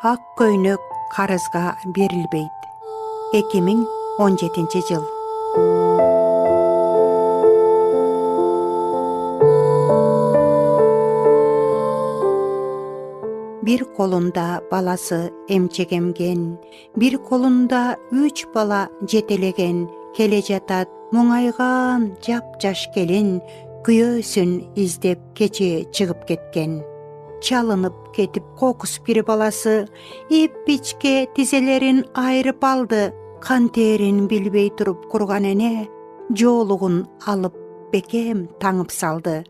Ак көйнөк карызга берилбейт. 2017-жыл. Bir kolunda balası emçek emgen, bir kolunda 3 bala жетелеген, келе жатат мұңайған жап-жаш келин, күйөөсүн издеп кече чыгып кеткен. Çalınıp ketip kokус bir balası, ip-içke tizelerin ayırıp aldı, kan terin bilbey turup kurgan ene, жоолугун alıp bekem tаңып saldı.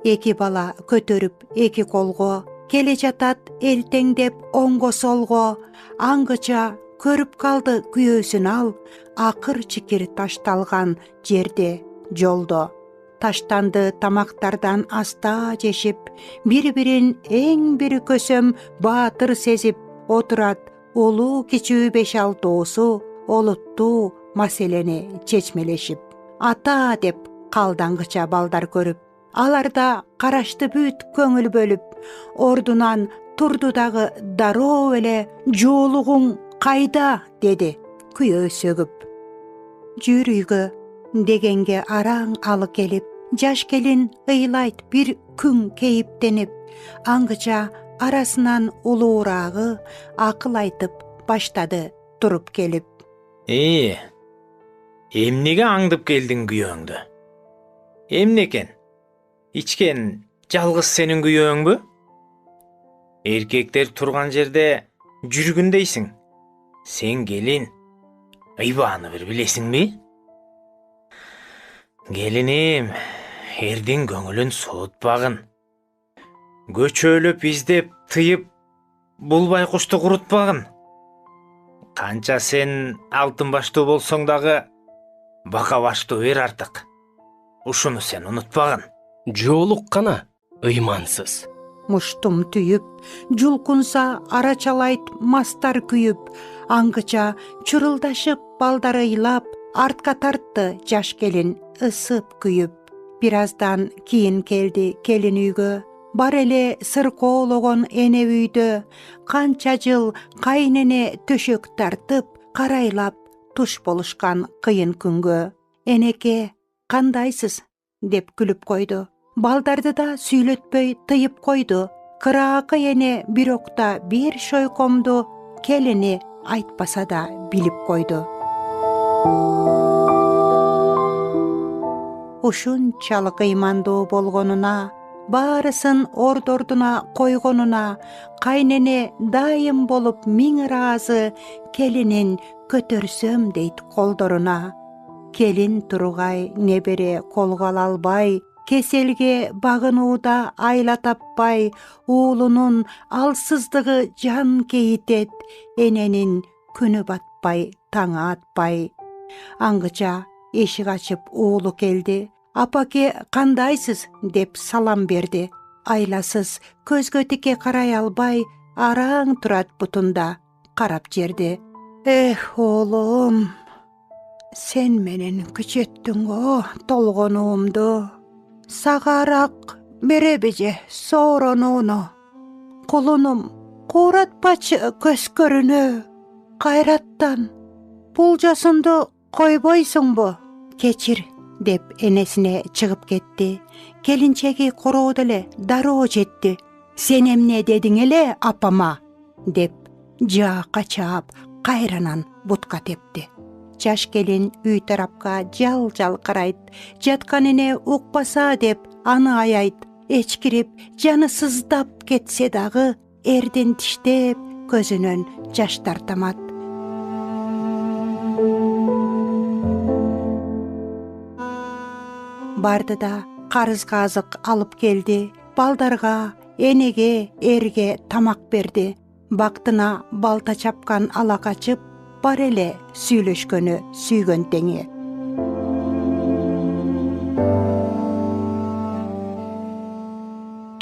Eki bala kötörüp eki kolgo, келе жатат элтеңдеп оңго солго, аңгыча көрүп kaldı күйөөсүн ал, акыр чикир ташталган жерде, жолдо. Таштанды тамактардан аста жешип, бири-бирин эң бир көсөм баатыр сезип, отурат улуу кичүү 5-6 доосу олуттуу маселени чечмелешип. Ата деп калдаңгыча балдар көрүп, аларда карашты бүт көңүл бөлүп, ордунан турду дагы дароо эле жоолугуң кайда деди күйөө сөгүп. Жүр үйгө дегенге араң алы келип, жаш келин ыйлайт bir күн кейиптенип, аңгыча арасынан улуурагы акыл айтып баштады туруп келип. Эмнеге аңдып келдиң күйөөңдү? Эмне экен? Ичкен жалгыз сенин күйөөңбү? Эркектер турган жерде жүргүн дейсиң. Сен келин, ыйбааны бир билесиңби? Келиним, эрдин көңүлүн суутпагын. Көчөлөп издеп тыйып, бул байкушту курутпагын. Канча сен алтын баштуу болсоң дагы, бака баштуу бер артык. Ушуну сен унутпагын. Жоолук кана, ыймансыз. Муштум түйүп, жулкунса арачалайт мастар күйүп, аңгыча чурулдашып балдар ыйлап, артка тартты жаш келин ысып күйүп. Бираздан кийин келди келин үйгө, бар эле сыркоологон эне үйдө, канча жыл кайнене төшөк тартып, карайлап туш болушкан кыйын күнгө. Энеке, кандайсыз деп күлүп койду. Балдарды да сүйлөтпөй тыйып койду. Кыраакы эне бир окта бир шойкомду келини айтпаса да билип койду. Ушунчалык ыймандуу болгонуна, баарысын ордордуна койгонуна, кайнене дайым болуп миң ыраазы, келинин көтөрсөм дейт колдоруна. Келин тургай небере колго ала албай, кеселге багынууда айла таппай, уулунун алсыздыгы жан кейитет, эненин күнү батпай, таңы атпай. Аңгыча эшик ачып уулу келди. Апаке, кандайсыз деп салам берди. Айласыз көзгө тике карай албай, араң турат бутунда карап жерди. Эх, оолум, сен менен күчөттүң толгонуумду. Сагарак береби же сооронууну. Кулунум, кууратпачы көз көрүнө. Кайраттан пулжасынды койбойсуңбу? Кечир деп энесине чыгып кетти. Келинчеги короод эле дароо жетти. Сен эмне дедиң эле апама? деп жаакка чаап кайранан бутка тепти. Жаш келин үй тарапка жал-жал карайт. Жаткан эне укпаса деп аны аяйт. Эчкирип, жаны сыздап кетсе дагы, эрдин тиштеп, көзүнөн жаштар тамат. Барды да карызга азык алып келди. Балдарга, энеге, эрге тамак берди. Бактына балта чапкан ала качып, бар эле сүйлөшкөнү сүйгөн теңи.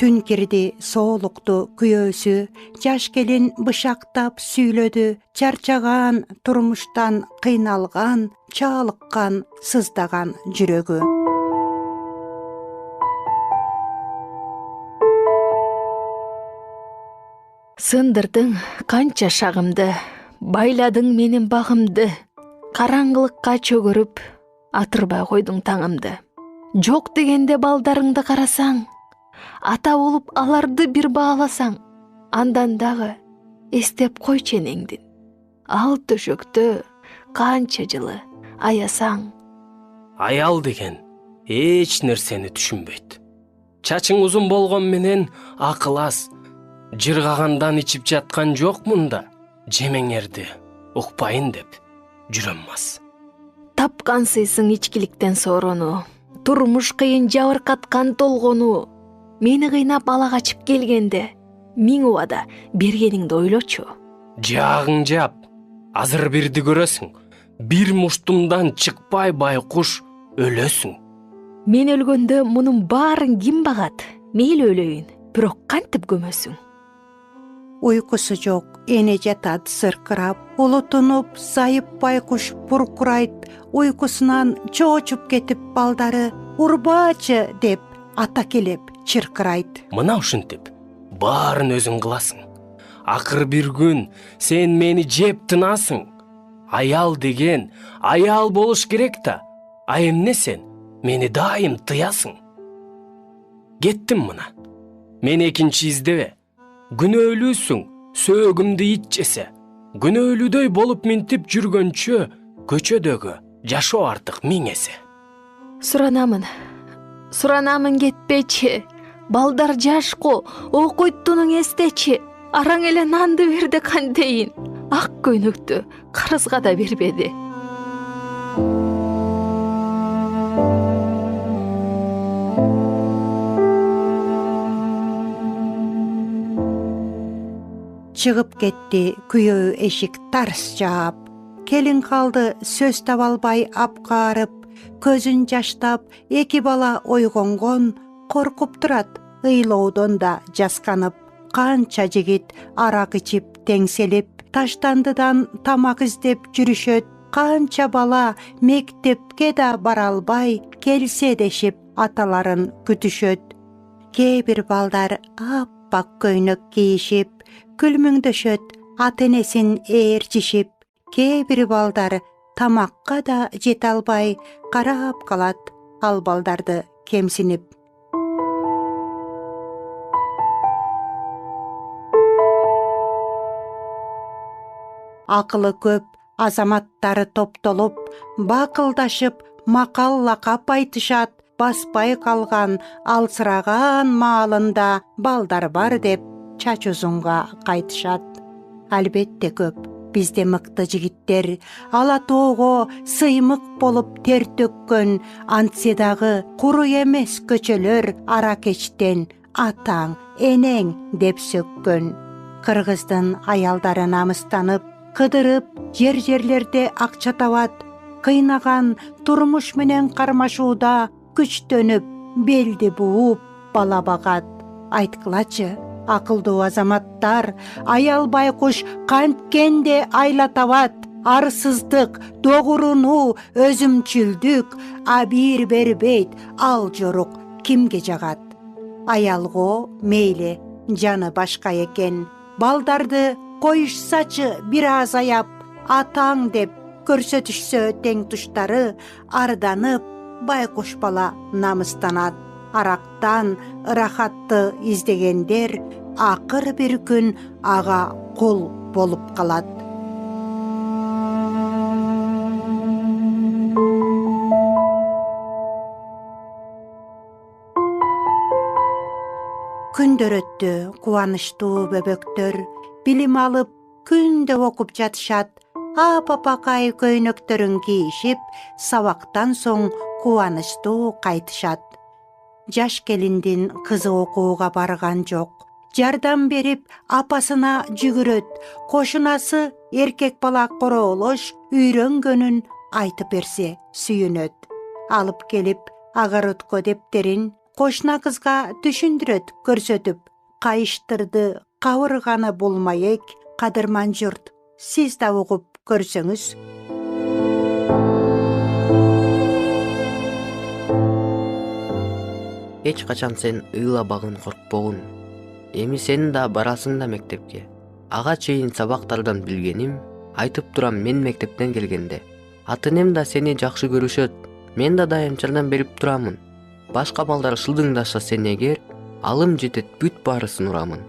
Түн кирди, соолукту күйөөсү, жаш келин бышактап сүйлөдү, чарчаган, турмуштан кыйналган, чаалыккан, сыздаган жүрөгү. Сындырдың канча шагымды, байладың менин багымды, караңгылыкка чөгөрүп, атырбай койдуң таңымды. Жок дегенде балдарыңды карасаң, ата болуп аларды бир бааласаң, андан дагы эстеп койчу энеңдин. Ал төшөктө канча жылы аясаң. Аял деген эч нерсени түшүнбөйт. Чачың узун болгон менен акыл аз. Жыргагандан ичип жаткан жок мында. Жемеңерди укпайын деп жүрөм мас. Тапкансыйсың ичкиликтен сорону, турмуш кыйын жабыркаткан толгону. Мени кыйнап ала качып келгенде, миң убада бергениңди ойлочу. Жаагың жап, азыр бирди көрөсүң. Бир муштумдан чыкпай байкуш өлөсүң. Мен өлгөндө мунун баарын ким багат? Мейли өлөйүн, бирок кантип көмөсүң? Уйкусу жок, эне жатат сыркырап, улутунуп, зайып байкуш буркурайт, уйкусунан чоочуп кетип балдары урбачы деп ата келеп чыркырайт. Мына ушинтип баарын өзүң кыласың. Акыр бир күн сен мени жеп тынасың. Аял деген аял болуш керек да. А эмне сен мени дайым тыясың. Кеттим мына. Мени экинчи издебе. Күнөөлүүсүң, сөөгүмдү ит жесе. Күнөөлүүдөй болуп минтип жүргөнчө көчөдөгү жашоо артык миң эсе. Суранамын кетпечи. Балдар жашко, окуйттунуң эстечи. Араң эле нанды берди кантейин. Ак көйнөктү карызга да бербеди. Чыгып кетти күйөө эшик тарс жаап. Келин калды сөз таба албай апкаарып, көзүн жаштап, эки бала ойгонгон, коркуп турат ыйлоодон да жасканып. Канча жигит арак ичип теңселип, таштандыдан тамак издеп жүрүшөт. Канча бала мектепке да бара албай, келсе дешип аталарын күтүшөт. Кээ бир балдар аппак көйнөк кийишип, күлмүңдөшөт, ата энесин ээрчишип. Кээ бир балдар тамакка да жете албай карап калат, ал балдарды кемсинип. Акылы көп азаматтары топтолуп, бакылдашып, макал лакап айтышат. Баспай калган, алсыраган маалында балдар бар деп чач узунга кайтышат. Албетте көп, бизде мыкты жигиттер, ала тоого сыймык болуп тер төккөн, антсе дагы куру эмес көчөлөр ара кечтен атаң, энең деп сөккөн. Кыргыздын аялдары намыстанып, кыдырып, жерлерде акча табат, кыйнаган турмуш менен кармашууда күчтөнүп, белди бууп, бала багат. Айткылачы, акылдуу азаматтар, аял байкуш канткенде айла табат. Арсыздык, догуруну, өзүмчүлдүк, абийир бербейт, ал жорук кимге жагат? Аялго мейли жаны башка экен, балдарды коюшсачы бир аз аяп, атаң деп көрсөтүшсө тең туштары, арданып, байкуш бала намыстанат. Арактан ырахатты издегендер акыр бир күн ага кул болуп калат. Күндөр өттү, кубанычтуу бөбөктөр билим алып, күндө окуп жатышат. Апапакай көйнөктөрүн кийишип, сабактан соң кубанычтуу кайтышат. Жаш келиндин кызы окууга барган жок. Жардам берип, апасына жүгүрөт. Кошунасы эркек бала короолош үйрөнгөнүн айтып берсе сүйүнөт. Алып келип, агаротко дептерин кошуна кызга түшүндүрөт көрсөтүп. Кайыштырды кабырганы бул маек, кадырман журт, сиз да угуп көрсөңүз. Эч качан сен ыйлабагын коркпогун. Эми сен да барасың да мектепке. ага чейин сабактардан билгеним, айтып турам, мен мектептен келгенде ата энем да сени жакшы көрүшөт, мен да дайым жардам берип турамын. Башка балдар шылдыңдаша сен эгер, алым жетет бүт баарысын урамын.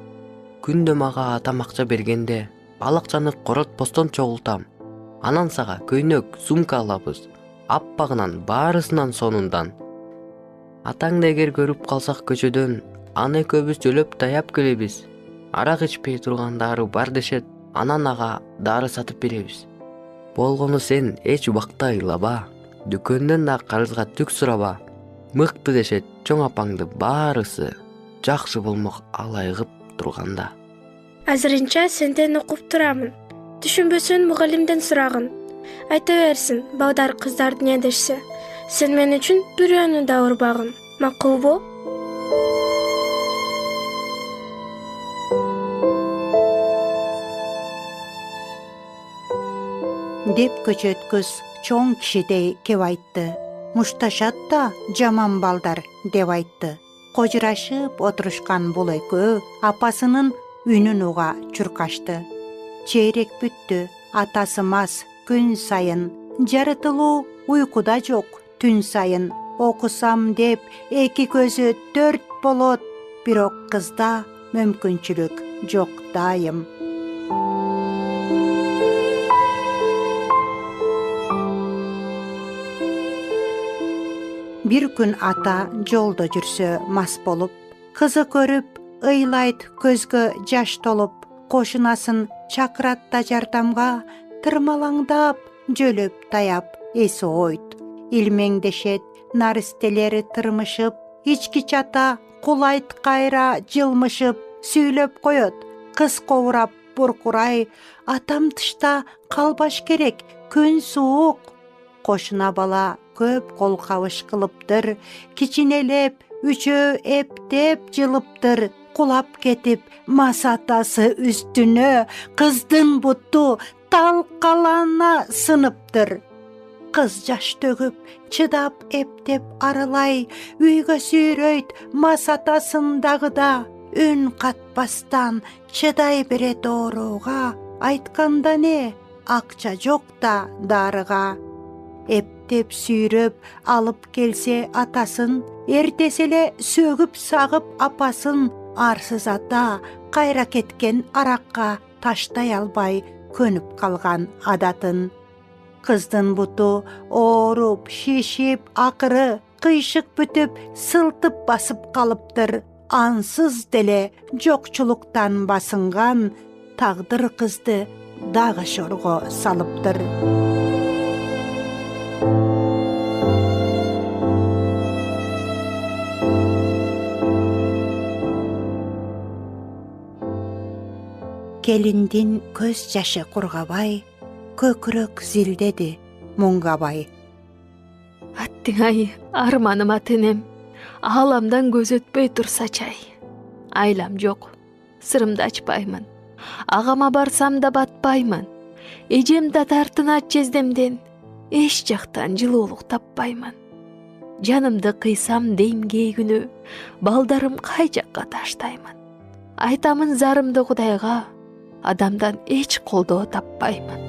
Күндө мага атам акча бергенде, ал акчаны коротпостон чогултам. Анан сага көйнөк, сумка алабыз. Аппагынан баарысынан сонундан. Атаңды эгер көрүп калсак көчөдөн, аны экөөбүз жөлөп таяп келебиз. Арак ичпей тургандары бар дешет, анан ага дары сатып беребиз. Болгону сен эч убакта ыйлаба, дүкөндөн да карызга түк сураба. Мыкты дешет чоң апаңды баарысы жакшы болмок алайгып турганда. Азырынча сенден окуп турамын. Түшүнбөсөң мугалимден сурагын. Айта берсин, балдар кыздар дешсе. Сен мен үчүн бирөөнү да урбагын. Макулбу? деп көчөткүз чоң кишидей кеп айтты. Мушташат да жаман балдар деп айтты. Кожурашып отурушкан бул экөө апасынын үнүн уга чуркашты. Чейрек бүттү, атасы мас күн сайын, жарытылуу уйкуда жок түн сайын. Окусам деп эки көзү төрт болот, бирок кызда мүмкүнчүлүк жок дайым. Бир күн ата жолдо жүрсө мас болуп, кызы көрүп, ыйлайт көзгө жаш толуп, кошунасын чакырат да жардамга, тырмалаңдап, жөлөп таяп, эси ойт. Илмеңдешет, наристелери тырмышып, ички чата кулайт кайра жылмышып, сүйлөп коет. Кыз ковурап буркурай, атам тышта калбаш керек, күн суук. Кошуна бала көп кол кабыш кылыптыр, кичинелеп, үчөө эптеп жылыптыр. Кулап кетип, мас атасы үстүнө, кыздын буту талкалана сыныптыр. Кыз жаш төгүп, чыдап эптеп аралай, үйгө сүйрөйт мас атасын дагыда. Үн катпастан чыдай берет ооруга, айтканда не, акча жок да дарыга. Эптеп сүйрөп алып келсе атасын, эртеси эле сөгүп сагып апасын. Арсыз ата кайра кеткен аракка таштай албай көнүп калган адатын. Кыздын буту ооруп, шишип, акыры кыйшык бүтүп, сылтып басып калыптыр. Ансыз деле жокчулуктан басынган тагдыр кызды дагы шорго салыптыр. Келиндин көз жашы кургабай, көкүрөк зилдеди муңгабай. Аттыңай, арманым атенем. Ааламдан көз өтпөй турса чай. Айлам жок, сырымды ачпаймын. Агама барсам да батпаймын. Эжем да тартынат жездемден, эч жактан жылуулук таппаймын. Жанымды кыйсам дейм кей күнү, балдарым кай жакка таштаймын. Айтамын зарымды Кудайга, адамдан эч колдоо таппаймын.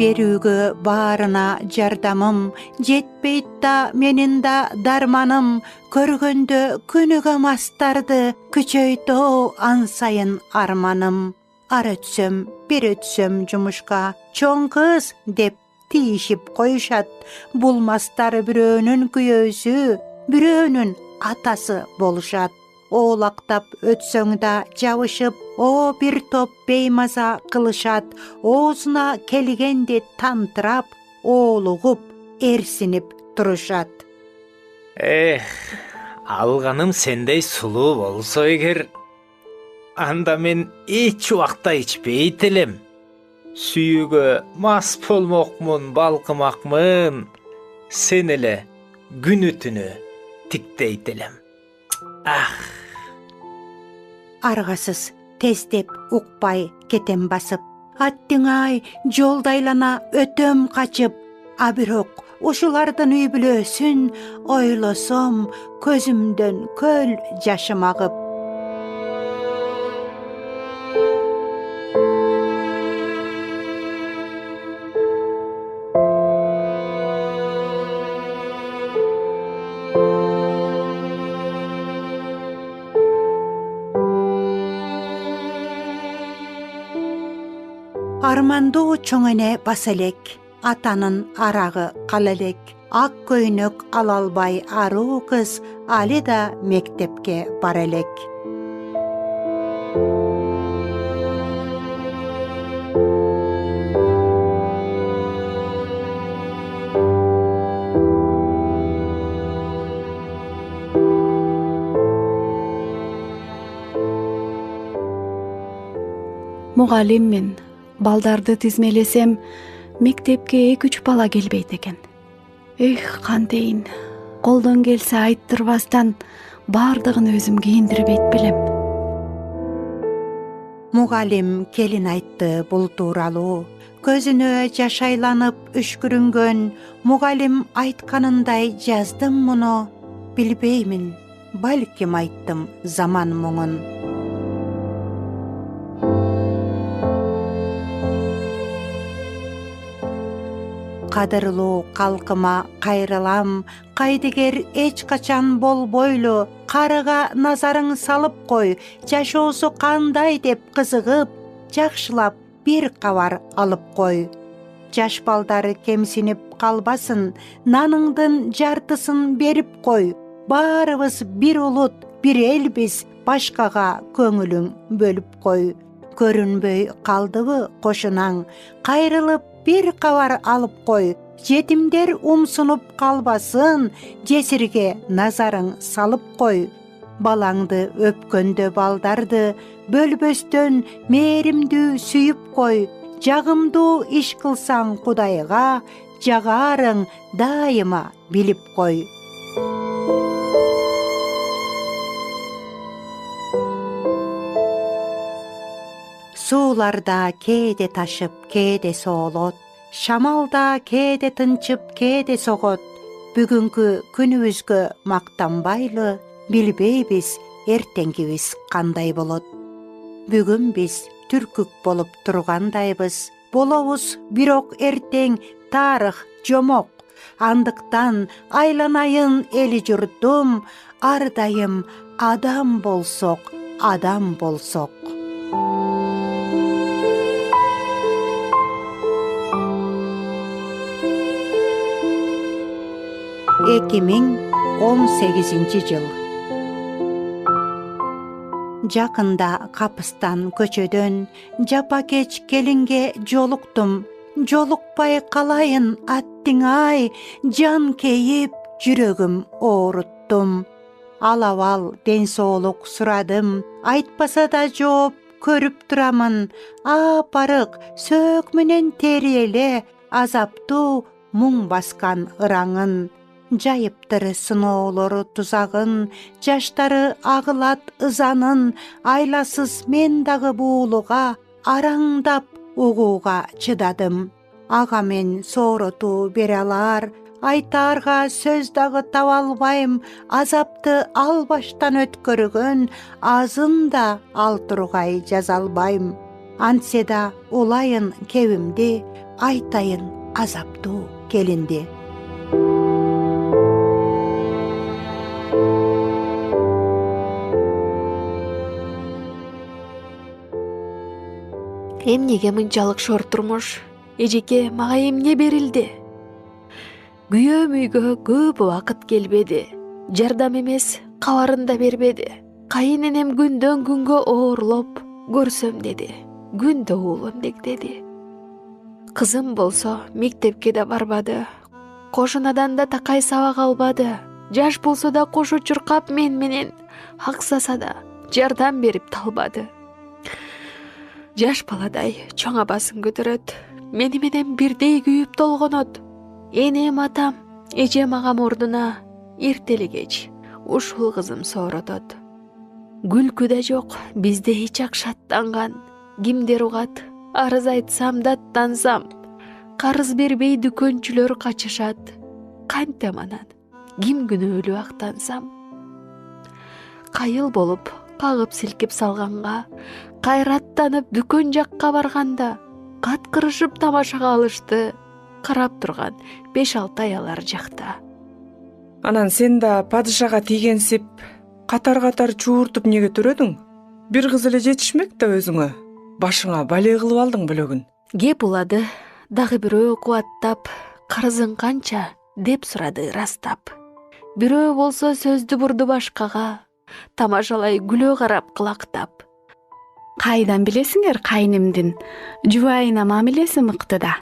Берүүгө баарына жардамым, жетпейт да менин да дарманым. Көргөндө күнүгө мастарды, күчөйтөө ан сайын арманым. Ар өтсөм, бир өтсөм жумушка, чоң кыз деп тийишип коюшат. Бул мастар бирөөнүн күйөөсү, бирөөнүн атасы болушат. Оолактап өтсөң да жабышып, о бир топ беймаза кылышат. Оозуна келгенде тантырап, оолугуп, эрсинип турушат. Алганым сендей сулуу болсо эгер, анда мен эч убакта ичпейт элем. Сүйүүгө мас болмокмун, балкымакмын. Сен эле күнү түнү тиктейт элем. Аргасыз тездеп укпай кетем басып, аттиңай жолду айлана өтөм качып, а бирок ушулардын үй бүлөсүн ойлосом көзүмдөн көл жашым агып. Армандуу чоң эне баса элек, атанын арагы кала элек. Ак көйнөк ала албай аруу кыз али да мектепке бара элек. Мугалиммин. Балдарды тизмелесем, мектепке 2-3 бала келбейт экен. Эх, кантейин. Колдон келсе айттырбастан бардыгын өзүм кийиндирбейт белем. Мугалим келин айтты бул тууралуу. Көзүнө жаш айланып үшкүрүнгөн, мугалим айтканындай жаздым муну. Билбеймин, балким айттым заман муңун. Кадырлуу калкыма кайрылам, кайдыгер эч качан болбойлу, карыга назарың салып кой, жашоосу кандай деп кызыгып, жакшылап бир кабар алып кой. Жаш балдар кемсинип калбасын, наныңдын жартысын берип кой. Баарыбыз бир улут, бир элбиз, башкага көңүлүң бөлүп кой. Көрүнбөй калдыбы кошунаң, кайрылып бир кабар алып кой. Жетимдер умсунуп калбасын, жесирге назарың салып кой. Балаңды өпкөндө балдарды, бөлбөстөн мээримдүү сүйүп кой. Жагымдуу иш кылсаң Кудайга, жагарың дайыма билип кой. Сууларда кээде ташып, кээде соолот. Шамалда кээде тынчып, кээде согот. Бүгүнкү күнүбүзгө мактанбайлы, билбейбиз эртеңгибиз кандай болот. Бүгүн биз түркүк болуп тургандайбыз. Болобуз, бирок эртең тарых жомок. Андыктан айланайын эли журтум, ар дайым адам болсок, адам болсок. 2018 жыл. Жакында капыстан көчөдөн жапа-кеч келинге жолуктум. Жолукпай калайын аттиңай, жан кейип жүрөгүм ооруттум. Алабал ден соолук сурадым, айтпаса да жооп көрүп турамын. Апарык сөөк менен тери эле азаптуу муң баскан ыраңын. Жайыптыр сыноолору тузагын, жаштары агылат ызанын. Айласыз мен дагы буулуга, араңдап угууга чыдадым. Ага мен сооротуу бере алар, айтаарга сөз дагы таба албайм. Азапты албаштан өткөргөн, азын да ал тургай жаза албайм. Антсе да улайын кебимди, айтайын азаптуу келинди. Эмнеге мынчалык шор турмуш? Эжеке, мага эмне берилди? Күйөөм үйгө көп убакыт келбеди. Жардам эмес, кабарын да бербеди. Кайыненем күндөн күнгө оорлоп көрсөм деди. Күндө уулум деди. Кызым болсо мектепке да барбады. Кошунадан да такай сабак албады. Жаш болсо да кошо чуркап мен менен аксаса да жардам берип талбады. Жаш баладай чоң абасын көтөрөт. Мени менен бирдей күйүп толгонот. Энем атам, эжем агам ордуна эртели кеч ушул кызым сооротот. Күлкү да жок, бизде эч ак шаттанган. Кимдер угат, арыз айтсам да аттансам, карыз бербей дүкөнчүлөр качышат. Кантем анан, ким күнөөлүү актансам. Кайыл болуп, кагып силкип салганга, кайраттанып дүкөн жакка барганда, каткырышып тамашага алышты. Карап турган 5-6 аялар жакта. Анан сен да падышага тийгенсип, катар-катар чууртуп неге төрөдүң? Бир кыз эле жетишмек да өзүңө. Башыңа бале кылып алдың бөлөгүн. Кеп улады, дагы бирөө кубаттап, карызың канча деп сурады ырастап. Бирөө болсо сөздү бурду башкага, тамашалай күлө карап кылактап. Кайдан билесиңер кайнымдын жубайына мамилеси мыкты да.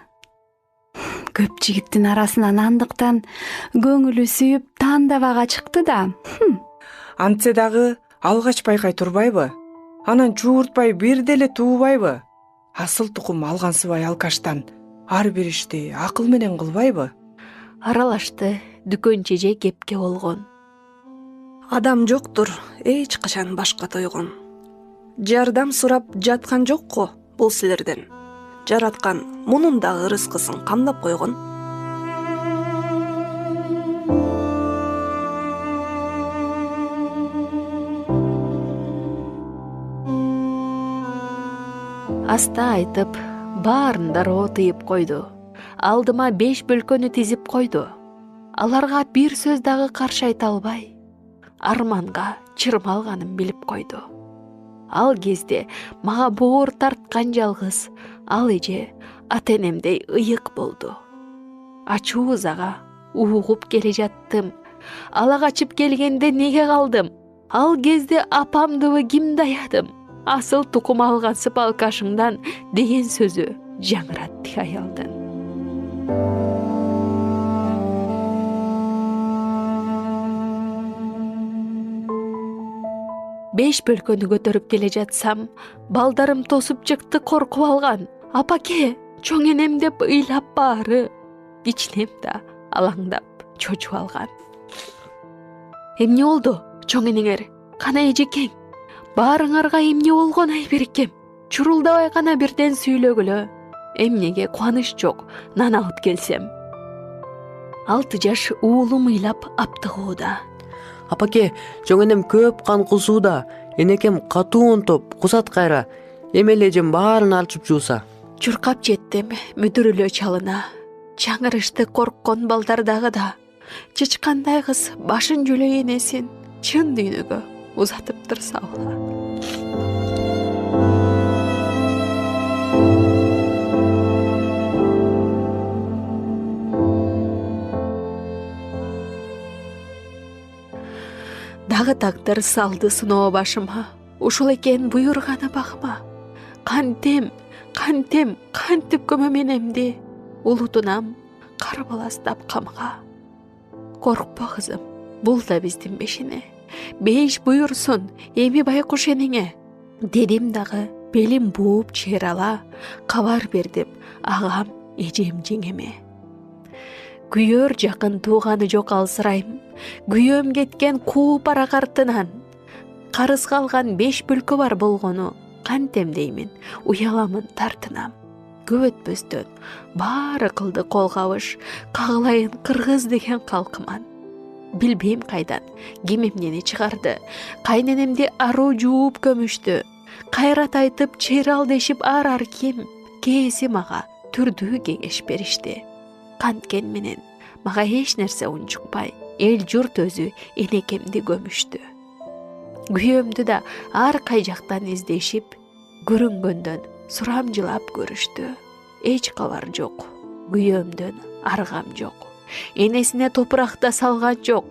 Көп жигиттин арасынан андыктан көңүлү сүйүп тандабага чыкты да. Антсе дагы алгач байкай турбайбы? Анан чууртпай бир деле туубайбы? Асыл тукум алгансыбай алкаштан ар бир ишти акыл менен кылбайбы? Аралашты дүкөн чеже кепке болгон. Адам жоктур эч качан башка тойгон. Жардам сурап жаткан жокко бул силерден. Жараткан мунун дагы рызкысын камдап койгон. Аста айтып, баарын дароо тыйып койду. Алдыма 5 бөлкөнү тизип койду. Аларга бир сөз дагы каршы айта албай, арманга чырмалганын билип койду. Ал кезде мага боор тарткан жалгыз ал эже ата-энемдей ыйык болду. Ачуу ызага угуп келе жаттым. Ала качып келгенде неге калдым? Ал кезде апамдыбы ким даядым? Асыл тукум алгансып алкашыңдан деген сөзү жаңыратты аялдын. Беш бөлкөнү көтөрүп келе жатсам, балдарым тосуп чыкты коркуп алган. Апаке, чоң энем деп ыйлап баары. Ичинем да алаңдап чочуп алган. Эмне болду, чоң энеңер? Кана эжекең? Баарыңарга эмне болгон айберкем? Чурулдабай гана бирден сүйлөгүлө. Эмнеге кубаныч жок, нан алып келсем. 6 жаш уулум ыйлап аптыгууда. Апаке, чоң энем көп кан кусууда. Энекем катуу онтоп, кусат кайра. Эмеле эжем баарын алчып жууса. Чуркап жеттим мүдүрүлө чалына. Чаңырышты корккон балдар дагы да. Чычкандай кыз башын жөлөй энесин чын дүйнөгө узатып турса ала. Дагы тагдыр салды сыноо башыма. Ушул экен буйрганы багыма. Кантем кантип көмөм энемди. Улутунам кар баластап камга. Коркпо кызым, бул да биздин бешине. 5 буйрсун, эми байкуш энеңе. Дедим дагы белим бууп чыйрала, кабар бердим агам эжем жеңеме. Күйөр жакын тууганы жок алсырайм. Күйөөм кеткен кууп ара картынан. Карыз калган 5 бөлкө бар болгону кантем деймин, уяламын тартынам. Көп өтпөстөн баары кылды кол кабыш, кагылайын кыргыз деген калкыман. Билбейм кайдан ким эмнени чыгарды, кайненемди аруу жууп көмүштү. Кайрат айтып чыйрал дешип ар ким, кээси мага түрдүү кеңеш беришти. Канткен менен мага эч нерсе унчукпай, эл журт өзү энекемди көмүштү. Күйөөмдү да ар кай жактан издешип, көрүнгөндөн сурамжылап көрүштү. Эч кабар жок, күйөөмдөн аргам жок. Энесине топуракта салган жок.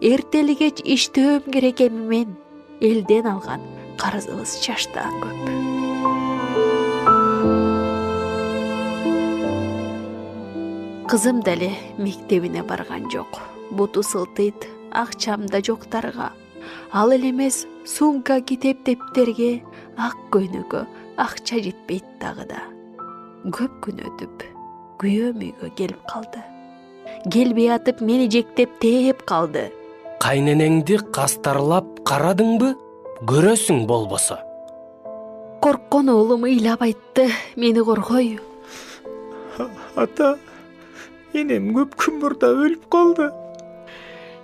Эртели кеч иштөөм керек эми мен. Элден алган карызыбыз чаштан көп. Кызым деле мектебине барган жок. Буту сылтыйт, акчам да жоктарга. Ал эле эмес сумка, китеп, дептерге, ак көйнөгө акча жетпейт дагы да. Көп күн өтүп, күйөөм үйгө келип калды. Келбей атып мени жектеп тээп калды. Кайненеңди кастарлап карадыңбы? Көрөсүң болбосо. Корккон уулум ыйлап айтты, мени коргой. Ата, энем көп күн мурда өлүп калды.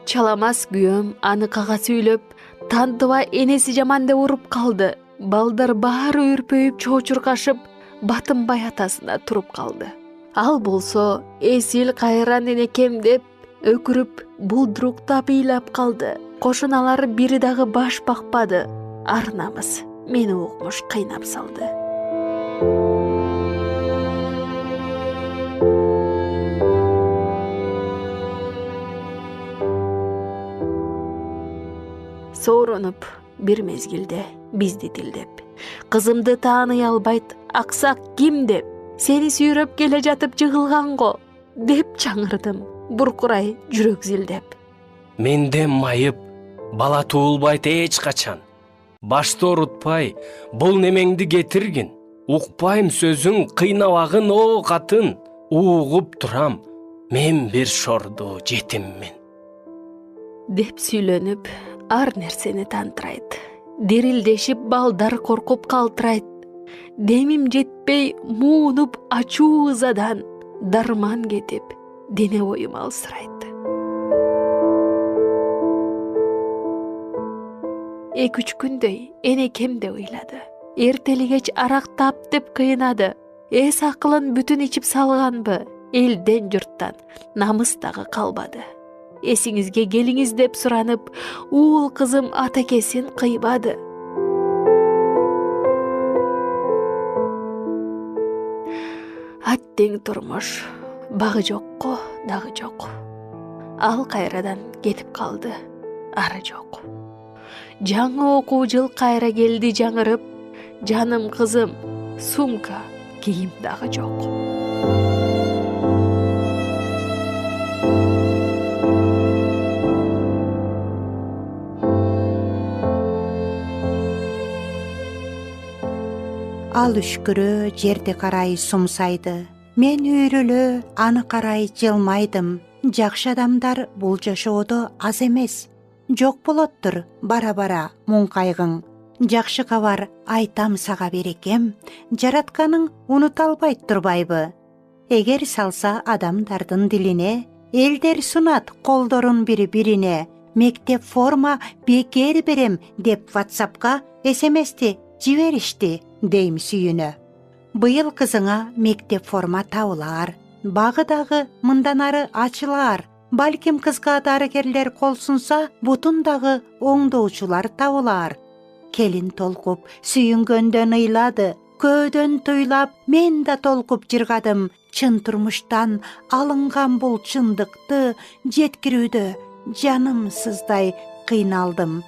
Чаламас күйөөм аны кага сүйлөп, тандыба энеси жаман деп уруп калды. Балдар баары үрпөйүп чоочуркашып, батынбай атасына туруп калды. Ал болсо эсил кайран энекем деп өкүрүп, булдуруктап ыйлап калды. Кошуналары бири дагы баш бакпады. Ар намыс мени укмуш кыйнап салды. Сооронуп бир мезгилде бизди тилдеп, кызымды тааный албайт аксак ким деп, сени сүйрөп келе жатып жыгылган го деп чаңырдым, буркурай жүрөк зилдеп. Менден майып, бала туулбайт эч качан. Башты орутпай, бул немеңди кетиргин. Укпайм сөзүң, кыйнабагын о катын. Угуп турам, мен бир шорду жетиммин. Деп сүйлөнүп, ар нерсени тантырайт. Дирилдешип балдар коркуп калтырайт. Демим жетпей муунуп ачуу ызадан, дарман кетип, дене боюм алсырайт. 2-3 күндөй энекем деп ыйлады. Эртелигеч арактап деп кыйнады. Эс акылын бүтүн ичип салганбы? Элден журттан намыс дагы калбады. Эсиңизге келиңиз деп суранып, уул кызым атакесин кыйбады. Аттең турмуш, багы жокко, дагы жок. Ал кайрадан кетип калды, ары жок. Жаңы окуу жыл кайра келди жаңырып, жаным кызым, сумка, кийим дагы жок. Ал үшкүрө жерди карай сумсайды. Мен үйрөлө аны карай жылмайдым. Жакшы адамдар бул жашоодо аз эмес. Жок болоттур бара-бара муң кайгың. Жакшы кабар айтам сага берекем, жаратканың унута албайт турбайбы? Эгер салса адамдардын дилине, элдер сунат колдорун бири-бирине. Мектеп форма бекер берем деп WhatsApp'ка СМС'ти жиберишти, дейм сүйүнө. Быйыл кызыңа мектеп форма табылар, багы дагы мындан ары ачылар. Балким кызга дарыгерлер кол сунса, бутун дагы оңдоочулар табылар. Келин толкуп, сүйүнгөндөн ыйлады, көөдөн туйлап, мен да толкуп жыргадым. Чын турмуштан алынган бул чындыкты жеткирүүдө жаным сыздай кыйналдым.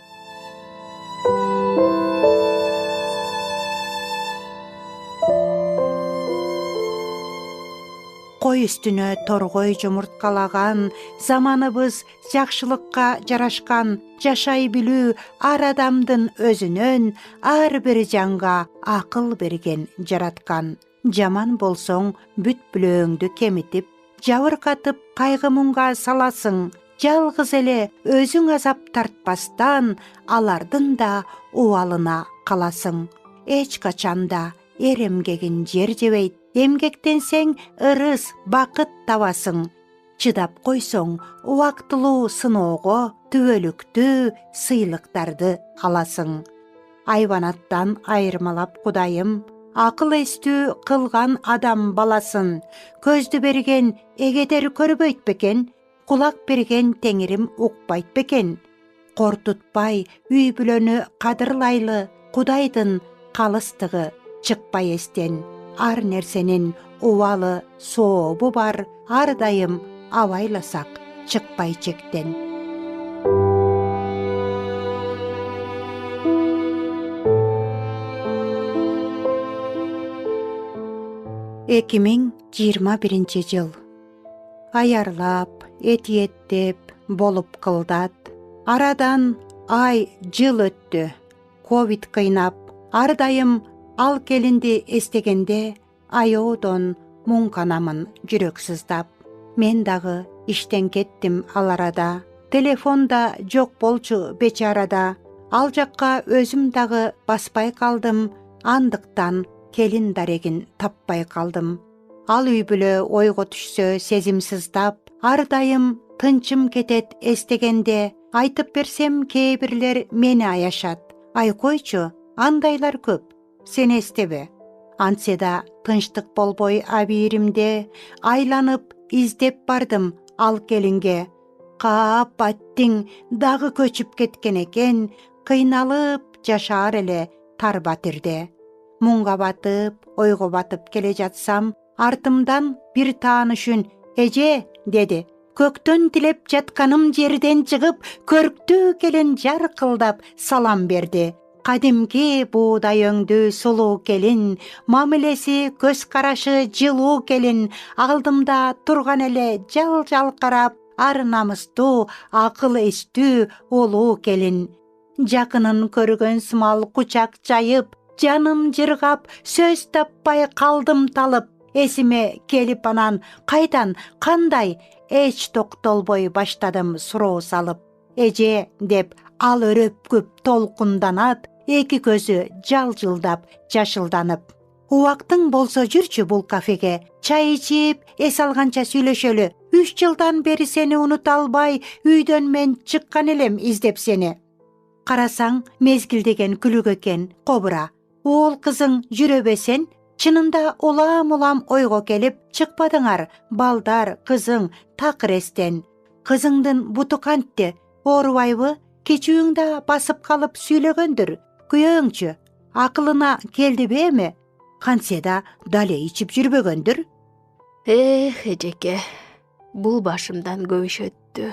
Кой үстүнө торгой жумурткалаган, заманыбыз жакшылыкка жарашкан, жашай билүү ар адамдын өзүнөн, ар бир жанга акыл берген жараткан. Жаман болсоң бүт бүлөөңдү кемитип, жабыркатып кайгы муңга саласың. Жалгыз эле өзүң азап тартпастан, алардын да убалына каласың. Эч качанда эр эмгегин жер жебейт. Эмгектенсең ырыс бакыт табасың. Чыдап койсоң убактылуу сыноого түбөлүктүү сыйлыктарды аласың. Айбанаттан айырмалап Кудайым, акыл эстүү кылган адам баласын. Көздү берген эгедер көрбөйт бекен, кулак берген теңирим укпайт бекен. Кортутпай үй бүлөнү кадырлайлы, Кудайдын калыстыгы чыкпай эстен. Ар нерсенин убалы сообу бар, ар дайым абайласак чыкпай чектен. Эки миң жыйырма биринчи жыл. Аярлап, этиеттеп, болуп кылдат. Арадан ай жыл өттү. Ковид кыйнап, ар дайым ал келинди эстегенде аyoодон муң канамын жүрөк сыздап. Мен дагы иштен кеттим ал арада. Телефон да жок болчу бечарада. Ал жакка өзүм дагы баспай калдым. андыктан келин дарегин таппай калдым. Ал үй бүлө ойго түшсө сезим сыздап, ар дайым тынчым кетет эстегенде. Айтып берсем кээ бирлер мени аяшат. Ай койчу, андайлар көп, сен эстебе. Антсе да тынчтык болбой абийиримде айланып издеп бардым ал келинге. Каап аттиң дагы көчүп кеткен экен, кыйналып жашаар эле тар батирде. Муңга батып, ойго батып келе жатсам, артымдан бир таанышын «Эже» деди. Көктөн тилеп жатканым жерден чыгып, көрктүү келин жаркылдап салам берди. Кадимки буудай өңдүү сулуу келин, мамилеси көз карашы жылуу келин, алдымда турган эле жал карап, ар намыстуу, акыл эстүү улуу келин. Жакынын көргөн сымал кучак жайып, жаным жыргап, сөз таппай калдым талып. Эсиме келип анан кайдан, кандай, эч токтолбой баштадым суроо салып. Эже деп ал өрөпкүп толкунданат, эки көзү жалжылдап, жашылданып. Убактың болсо жүрчү бул кафеге, чай ичип, эс алганча сүйлөшөлү. 3 жылдан бери сени унута албай, үйдөн мен чыккан элем издеп сени. Карасаң, мезгил деген күлүк экен, кобура. Уул кызың жүрөбө сен? Чынында улам ойго келип, чыкпадыңар, балдар, кызың, такыр эстен. Кызыңдын буту кантти, оорубайбы? Кечүүңдө басып калып сүйлөгөндүр. Күйөөңчү, акылына келдиби эми? Кантсе да дале ичип жүрбөгөндүр. Эжеке, бул башымдан көп иш өттү.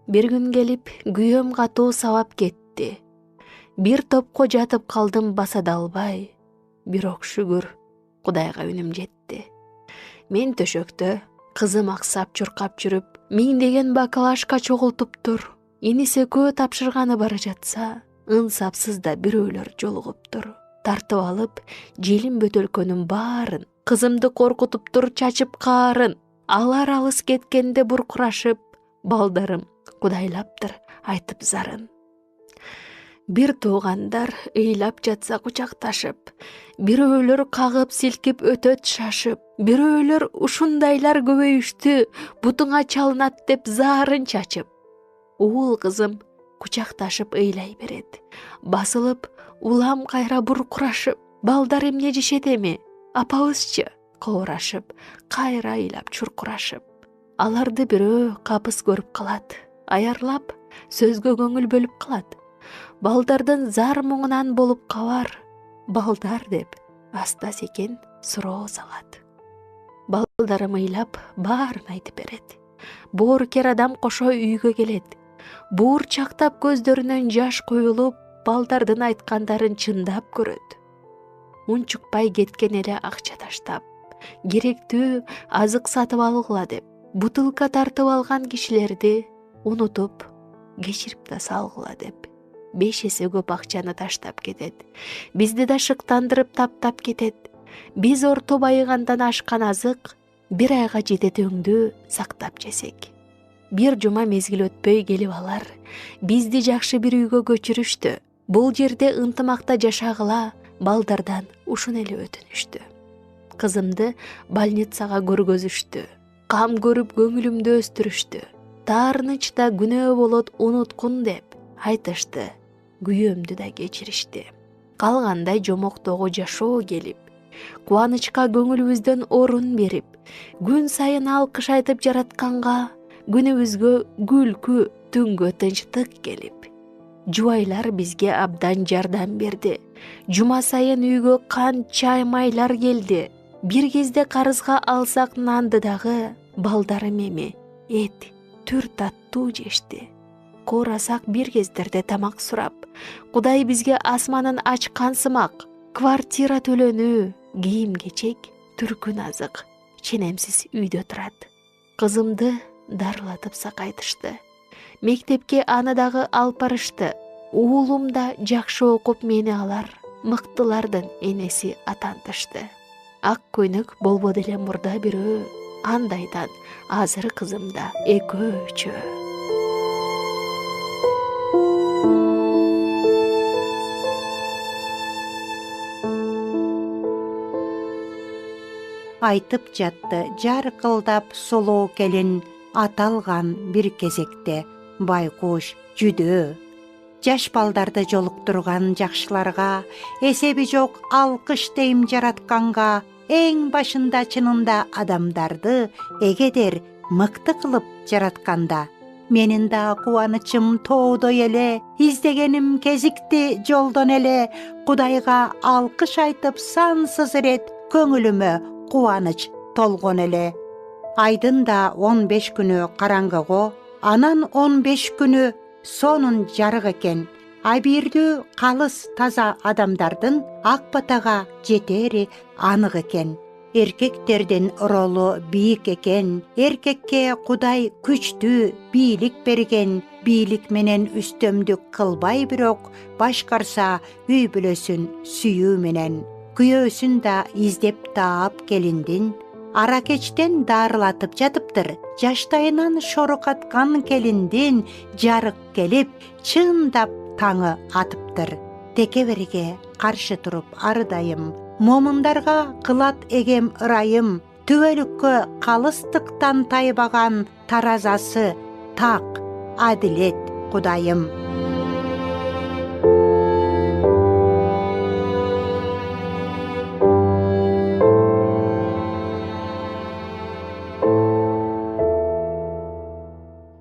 Бир күн келип, күйөөм катуу сабап кетти. Бир топко жатып калдым баса да албай. Бирок шүгүр, Кудайга үнүм жетти. Мен төшөктө кызым аксап чуркап жүрүп, миңдеген бакалашка чогултуптур. Энисе көө тапшырганы бара жатса, ынсапсыз да бирөөлөр жолугуптур. Тартып алып, желим бөтөлкөнүн баарын, кызымды коркутуптур чачып каарын. Алар алыс кеткенде буркурашып, балдарым кудайлаптыр айтып зарын. Бир туугандар ыйлап жатса кучакташып, бирөөлөр кагып силкип өтөт шашып, бирөөлөр ушундайлар көбөйүштү, бутуңа чалынат деп заарын чачып. Уул кызым кучакташып ыйлай берет, басылып улам кайра буркурашып, балдар эмне жешет эми, апабызчы, коорашып, кайра ыйлап чуркурашып. Аларды бирөө капыс көрүп калат, аярлап, сөзгө көңүл бөлүп калат. Балдардын зар муңунан болуп кабар, балдар деп аста секен суроо салат. Балдарым ыйлап баарын айтып берет. Боорукер адам кошо үйгө келет. Буурчактап көздөрүнөн жаш куюлуп, балдардын айткандарын чындап көрөт. Унчукпай кеткен эле акча таштап, керектүү азык сатып алгыла деп, бутылка тартып алган кишилерди унутуп, кечирип да салгыла деп. 5 эсе көп акчаны таштап кетет. Бизди да шыктандырып таптап кетет. Биз орто байыгандан ашкан азык бир айга жетет өңдү сактап жесек. Бир жума мезгил өтпөй келип алар бизди жакшы бир үйгө көчүрүштү. Бул жерде ынтымакта жашагыла балдардан ушун эле өтүнүштү. Кызымды больницага көргөзүштү. Кам көрүп көңүлүмдү өстүрүштү. Таарынычта күнөө болот унуткун деп айтышты. Күйөөмдү да кечиришти. Калгандай жомоктогу жашоо келип, кубанычка көңүлүбүздөн орун берип, күн сайын алкыш айтып жаратканга, күнүбүзгө күлкү, түнгө тынчтык келип. Жубайлар бизге абдан жардам берди. Жума сайын үйгө кант, чай, майлар келди. Бир кезде карызга алсак нанды дагы балдарым эми эт, түр таттуу жешти. Коорасак бир кездерде тамак сурап, Кудай бизге асманын ачкан сымак, квартира төлөнүү, кийим-кечек, түркүн азык, ченемсиз үйдө турат. Кызымды дарылатып сакайтышты. Мектепке аны дагы алып барышты. Уулум да жакшы окуп мени алар, мыктылардын энеси атантышты. Ак көйнөк болбоду эле мурда бирөө, андайдан азыр кызымда экөөчө. айтып жатты жаркылдап сулуу келин аталган бир кезекте байкуш жүдөө. Жаш балдарды жолуктурган жакшыларга, эсеби жок алкыш дейм жаратканга, эң башында чынында адамдарды эгедер мыкты кылып жаратканда, менин да кубанычым тоодой эле, издегеним кезикти жолдон эле, Кудайга алкыш айтып сансыз ирет көңүлүмө кубаныч толгон эле. Айдын да 15 күнү караңгыго, анан 15 күнү сонун жарык экен. Абирдүү калыс таза адамдардын ак батага жетери анык экен. Эркектердин ролу бийик экен. Эркекке Кудай күчтүү бийлик берген. Бийлик менен үстөмдүк кылбай, бирок башкарса үй бүлөсүн сүйүү менен. Күйөөсүн да издеп таап келиндин ара кечтен дарылатып жатыптыр. Жаштайынан шорукаткан келиндин жарык келип, чындап таңы атыптыр. Текеберге каршы туруп арыдайым, момундарга кылат эгем ырайым, түбөлүккө калыстыктан тайбаган таразасы так, адилет Кудайым.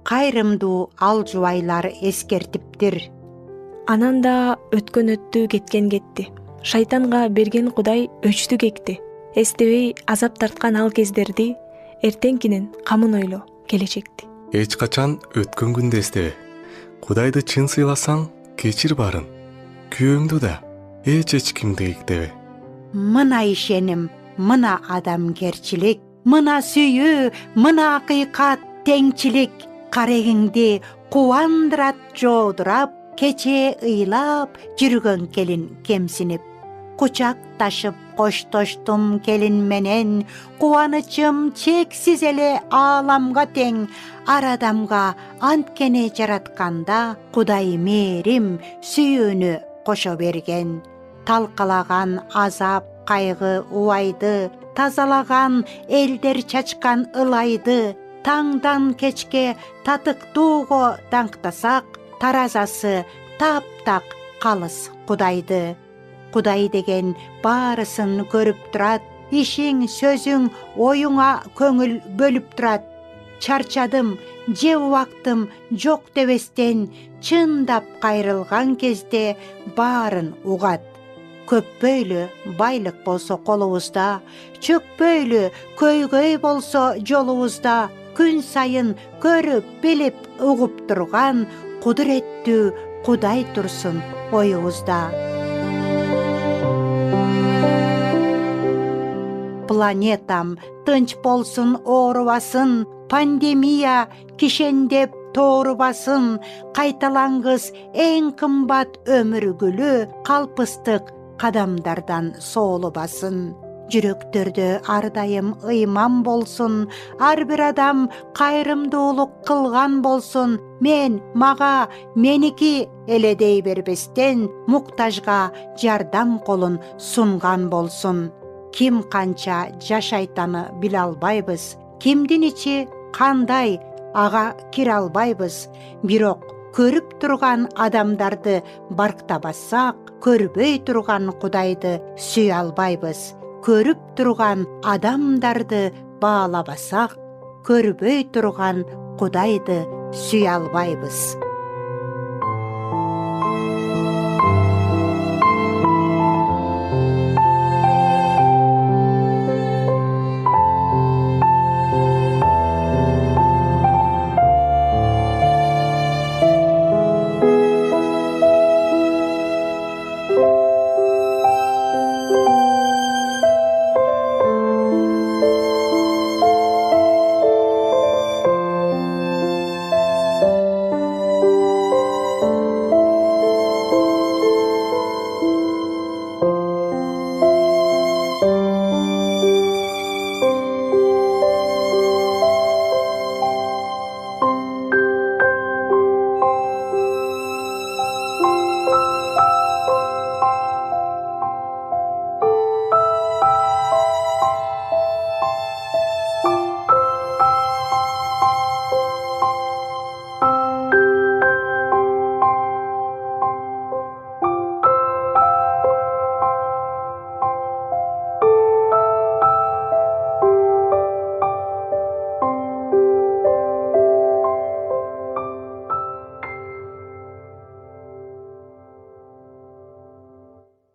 Кайрымдуу ал жубайлар эскертиптир. Анан да өткөн өттү, кеткен кетти. Шайтанга берген Кудай өчтү кекти. Эстебей азап тарткан ал кездерди, эртеңкинин камын ойло келечекти. Эч качан өткөн күндү эстебе. Кудайды чын сыйласаң, кечир барын. Күйөөңдү да эч кимди кектебе. Мына ишеним, мына адамгерчилик, мына сүйүү, мына акыйкат, теңчилик. Карегиңди кубандырат жоодурап, кече ыйлап жүргөн келин кемсинип. Кучак ташып коштоштум келин менен, кубанычым чексиз эле ааламга тең. Ар адамга анткене жаратканда, Кудай мээрим, сүйүүнү кошо берген. Талкалаган азап, кайгы, убайды, тазалаган элдер чачкан ылайды. Таңдан кечке татыктууго даңктасак, таразасы таптак калыс Кудайды. Кудай деген баарысын көрүп турат, ишиң, сөзүң, оюңа көңүл бөлүп турат. Чарчадым, же убактым жок дебестен, чындап кайрылган кезде баарын угат. Көппөйлү байлык болсо колубузда, чөкпөйлү көйгөй болсо жолубузда, күн сайын көрүп, билип, угуп турган кудуреттүү Кудай турсун оюбузда. Планетам тынч болсун, оорубасын, пандемия кишендеп тоорубасын, кайталангыс эң кымбат өмүр гүлү, калпыстык кадамдардан соолубасын. Жүрөктөрдө ар дайым ыйман болсун, ар бир адам кайрымдуулук кылган болсун. Мен, мага, меники эле дей бербестен, муктажга жардам колун сунган болсун. Ким канча жашайтаны биле албайбыз, кимдин ичи кандай, ага кире албайбыз. Бирок көрүп турган адамдарды барктабасак, көрбөй турган Кудайды сүйө албайбыз. Көрүп турган адамдарды баалабасак, көрбөй турган Кудайды сүйө албайбыз.